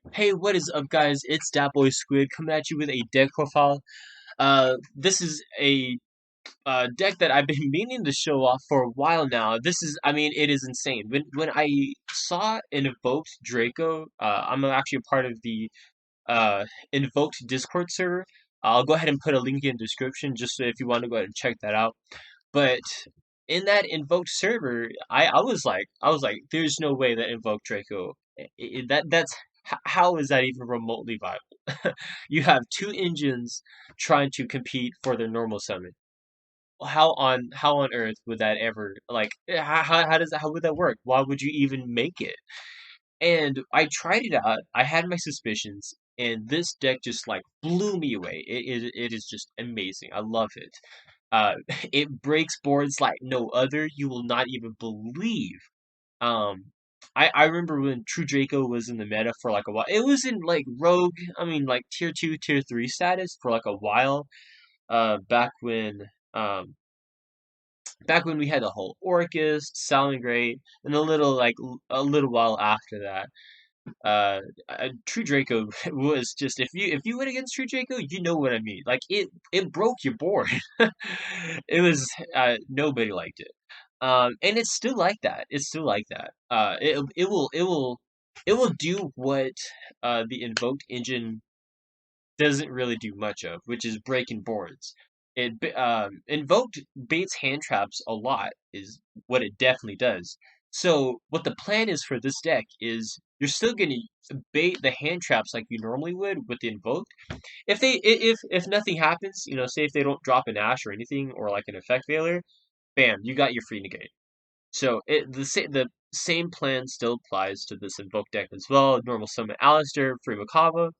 Hey, what is up, guys? It's Dat Boy Squid coming at you with a deck profile. This is a deck that I've been meaning to show off for a while now. I mean, it is insane. When I saw an Invoked Draco, I'm actually a part of the Invoked Discord server. I'll go ahead and put a link in the description just so if you want to go ahead and check that out. But in that Invoked server, I was like, there's no way that Invoked Draco how is that even remotely viable? You have two engines trying to compete for their normal summon. How on earth would that ever how would that work? Why would you even make it? And I tried it out. I had my suspicions, and this deck just like blew me away. It is just amazing. I love it. Uh, it breaks boards like no other. You will not even believe. Um, I remember when True Draco was in the meta for like a while. It was in like Rogue. I mean, like tier two, tier three status for like a while. Back when we had the whole Orcus, Salamangreat, and a little while after that. True Draco was just if you went against True Draco, you know what I mean. Like it broke your board. It was nobody liked it. And it's still like that. It's still like that. It will do what the invoked engine doesn't really do much of, which is breaking boards. Invoked baits hand traps a lot is what it definitely does. So what the plan is for this deck is you're still gonna bait the hand traps like you normally would with the invoked. If nothing happens, say if they don't drop an Ash or anything or like an effect failure, bam, you got your free negate. So the same plan still applies to this invoke deck as well. Normal summon Alistair, free Mechaba.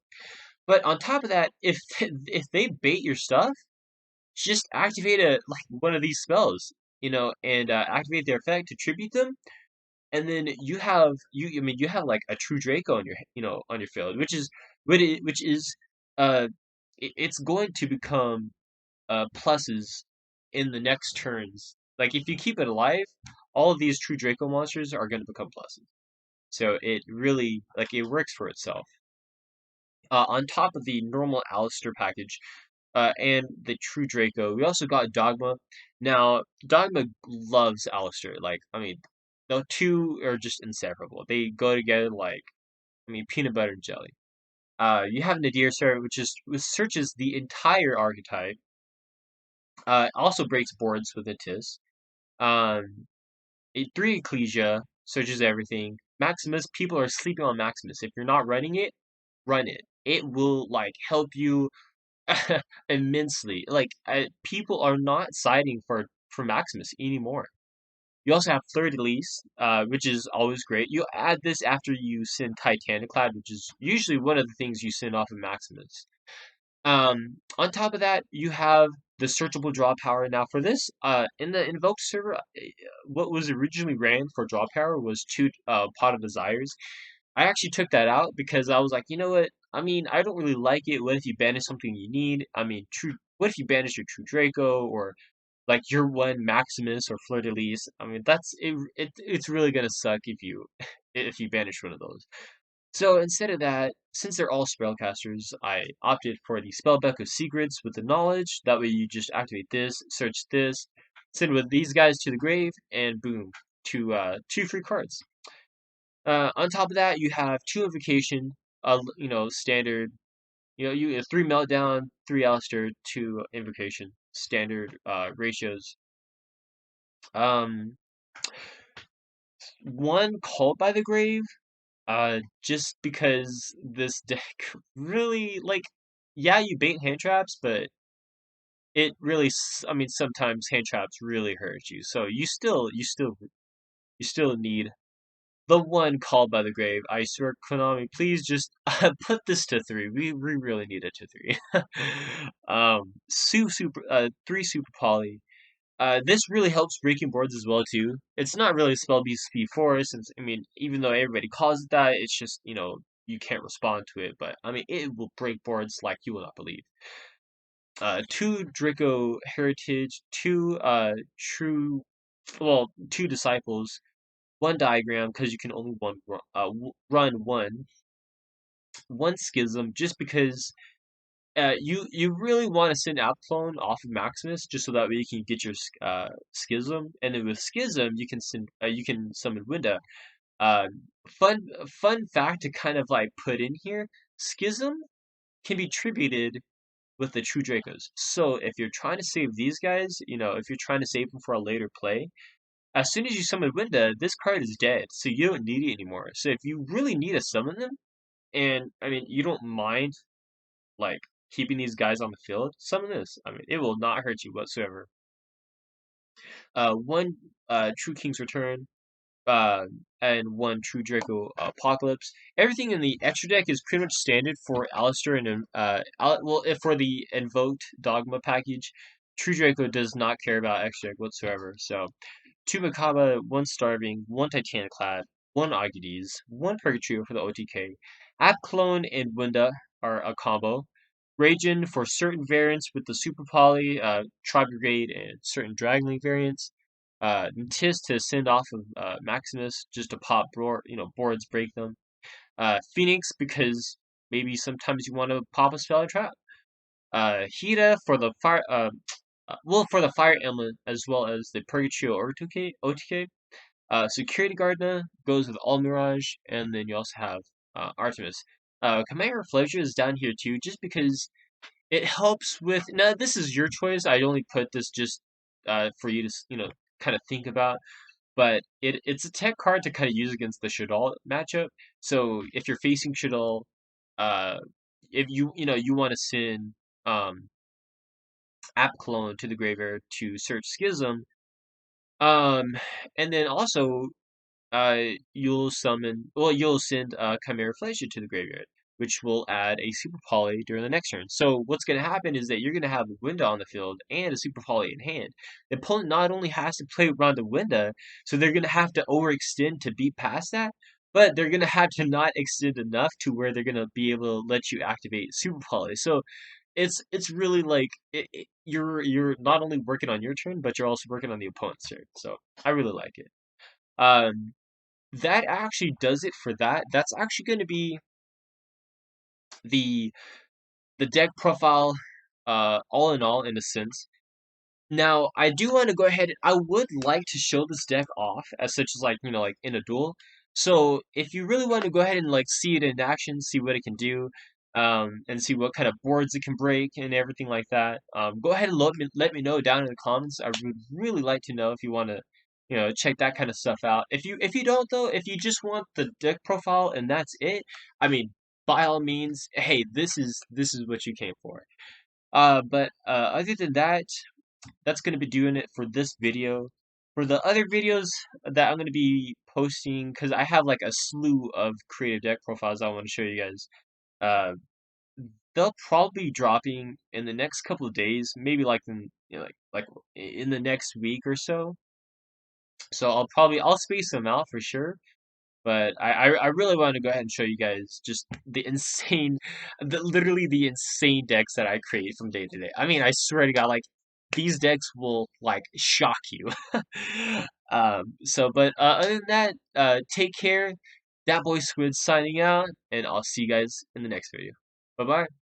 But on top of that, if if they bait your stuff, just activate one of these spells, and activate their effect to tribute them, and then you have I mean you have like a true Draco on your on your field, which is uh it's going to become pluses in the next turns. Like if you keep it alive, all of these true Draco monsters are going to become pluses. So it really it works for itself. On top of the normal Alistair package, and the True Draco. We also got Dogma. Now, Dogma loves Alistair. I mean, the two are just inseparable. They go together peanut butter and jelly. You have Nadir Sir, which searches the entire archetype. Also breaks boards with a Tis. Three Ecclesia searches everything. Maximus, people are sleeping on Maximus. If you're not running it, run it. It will help you immensely. People are not siding for Maximus anymore. You also have Fleur de Lis, which is always great. You add this after you send Titaniclad, which is usually one of the things you send off of Maximus. On top of that, you have the searchable draw power. Now, for this, in the invoked server, what was originally ran for draw power was two Pot of Desires. I actually took that out because I was like, you know what? I mean, I don't really like it. What if you banish something you need? I mean, true. What if you banish your True Draco or your one Maximus or Fleur de Lis? I mean, it's really gonna suck if you banish one of those. So instead of that, since they're all spellcasters, I opted for the Spellbook of Secrets with the knowledge. That way you just activate this, search this, send with these guys to the grave, and boom, two free cards. On top of that, you have two invocation, standard. You have three meltdown, three Alistair, two invocation, standard ratios. Um, One called by the grave. Just because this deck really yeah, you bait hand traps, but I mean, sometimes hand traps really hurt you. So you still need the one called by the grave. I swear, Konami, please just put this to three. We really need it to three. Three super poly. This really helps breaking boards as well too. It's not really spell beast speed four, since I mean, even though everybody calls it that, it's just you can't respond to it. But I mean, it will break boards like you will not believe. Two Draco heritage, two true, well, two disciples, one diagram because you can only run one. one Schism, just because you really want to send App Clone off of Maximus, just so that way you can get your Schism, and then with Schism you can summon Winda. Uh, fun fun fact to kind of like put in here: Schism can be tributed with the True Dracos. So if you're trying to save these guys, if you're trying to save them for a later play, as soon as you summon Winda, this card is dead, so you don't need it anymore. So if you really need to summon them, and I mean you don't mind like keeping these guys on the field, summon this. I mean it will not hurt you whatsoever. One True King's Return, uh, and one True Draco Apocalypse. Everything in the extra deck is pretty much standard for Alistair and if for the Invoked Dogma package, True Draco does not care about extra deck whatsoever. So two Mechaba, one Starving, one Titaniclad, one Agades, one Purgatrio for the OTK. App Clone and Winda are a combo. Ragin for certain variants with the Super Poly, Tri Brigade, and certain Dragon Link variants. Tis to send off of Maximus just to pop boards, break them. Phoenix because maybe sometimes you want to pop a spell or trap. Hida for the fire, for the fire emblem as well as the Purgatrio OTK. Security Gardener goes with All Mirage, and then you also have Artemis. Commander Fletcher is down here too, just because it helps with. Now, this is your choice. I only put this just for you to kind of think about. But it's a tech card to kind of use against the Shaddoll matchup. So if you're facing Shaddoll, uh, if you want to send um App Clone to the graveyard to search Schism, um, and then also you'll send Chimera Fleischer to the graveyard, which will add a Super Poly during the next turn. So what's going to happen is that you're going to have a Winda on the field and a Super Poly in hand. The opponent not only has to play around the Winda, so they're going to have to overextend to beat past that, but they're going to have to not extend enough to where they're going to be able to let you activate Super Poly. So it's really like you're not only working on your turn, but you're also working on the opponent's turn. So I really like it. Um, that actually does it for that. That's actually going to be the the deck profile, all in all, in a sense. Now, I do want to go ahead. I would like to show this deck off as such as like like in a duel. So if you really want to go ahead and like see it in action, see what it can do, and see what kind of boards it can break and everything like that, go ahead and let me know down in the comments. I would really like to know if you want to, check that kind of stuff out. If you don't though, if you just want the deck profile and that's it, I mean, by all means, hey, this is what you came for. But other than that, that's going to be doing it for this video. For the other videos that I'm going to be posting, because I have like a slew of creative deck profiles I want to show you guys. Uh, they'll probably be dropping in the next couple of days, maybe like in like in the next week or so. So I'll space them out for sure. But I really want to go ahead and show you guys just the insane, literally the insane decks that I create from day to day. I mean, I swear to God, like these decks will like shock you. But other than that, take care. That boy Squid signing out, and I'll see you guys in the next video. Bye bye.